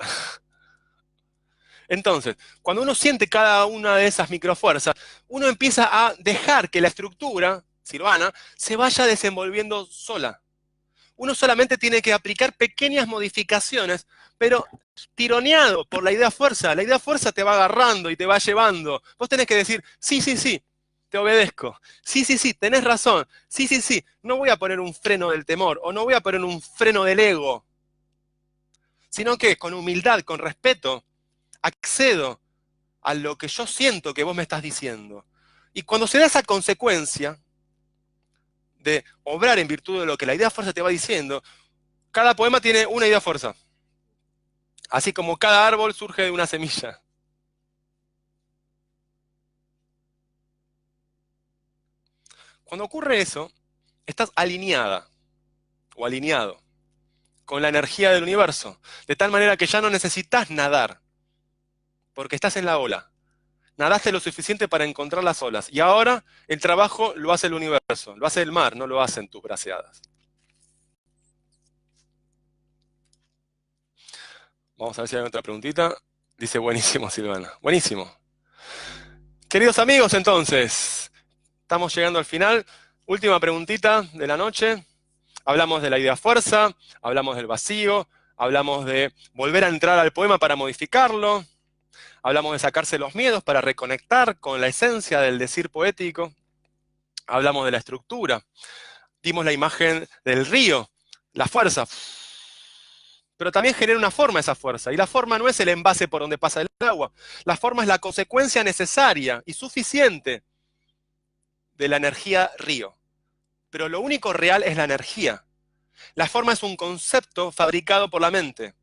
Entonces, cuando uno siente cada una de esas microfuerzas, uno empieza a dejar que la estructura, silvana, se vaya desenvolviendo sola. Uno solamente tiene que aplicar pequeñas modificaciones, pero tironeado por la idea fuerza. La idea fuerza te va agarrando y te va llevando. Vos tenés que decir, sí, sí, sí, te obedezco. Sí, sí, sí, tenés razón. Sí, sí, sí, no voy a poner un freno del temor o no voy a poner un freno del ego, sino que con humildad, con respeto, accedo a lo que yo siento que vos me estás diciendo. Y cuando se da esa consecuencia de obrar en virtud de lo que la idea fuerza te va diciendo, cada poema tiene una idea fuerza. Así como cada árbol surge de una semilla. Cuando ocurre eso, estás alineada o alineado con la energía del universo, de tal manera que ya no necesitas nadar, porque estás en la ola. Nadaste lo suficiente para encontrar las olas, y ahora el trabajo lo hace el universo, lo hace el mar, no lo hacen tus braceadas. Vamos a ver si hay otra preguntita. Dice, buenísimo, Silvana. Buenísimo. Queridos amigos, entonces, estamos llegando al final. Última preguntita de la noche. Hablamos de la idea fuerza, hablamos del vacío, hablamos de volver a entrar al poema para modificarlo, hablamos de sacarse los miedos para reconectar con la esencia del decir poético, hablamos de la estructura, dimos la imagen del río, la fuerza, pero también genera una forma esa fuerza, y la forma no es el envase por donde pasa el agua, la forma es la consecuencia necesaria y suficiente de la energía río. Pero lo único real es la energía. La forma es un concepto fabricado por la mente.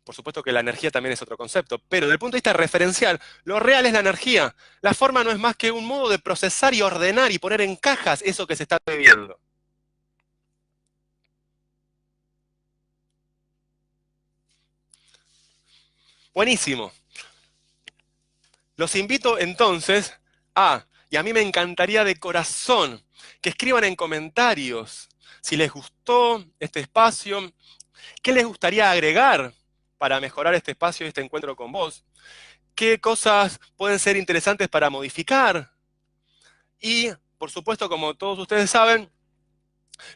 Por supuesto que la energía también es otro concepto, pero desde el punto de vista referencial, lo real es la energía. La forma no es más que un modo de procesar y ordenar y poner en cajas eso que se está viviendo. Buenísimo. Los invito entonces y a mí me encantaría de corazón, que escriban en comentarios si les gustó este espacio, qué les gustaría agregar para mejorar este espacio y este encuentro con vos, qué cosas pueden ser interesantes para modificar. Y, por supuesto, como todos ustedes saben,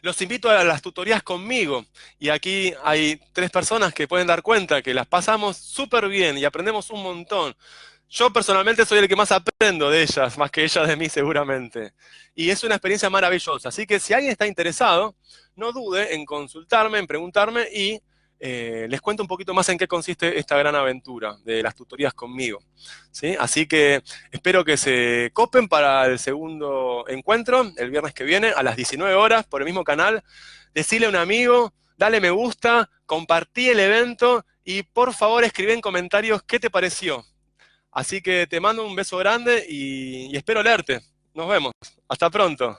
los invito a las tutorías conmigo. Y aquí hay 3 personas que pueden dar cuenta que las pasamos súper bien y aprendemos un montón. Yo personalmente soy el que más aprendo de ellas, más que ellas de mí seguramente. Y es una experiencia maravillosa. Así que si alguien está interesado, no dude en consultarme, en preguntarme y les cuento un poquito más en qué consiste esta gran aventura de las tutorías conmigo. ¿Sí? Así que espero que se copen para el segundo encuentro, el viernes que viene, a las 19 horas, por el mismo canal. Decile a un amigo, dale me gusta, compartí el evento y por favor escribí en comentarios qué te pareció. Así que te mando un beso grande y espero leerte. Nos vemos. Hasta pronto.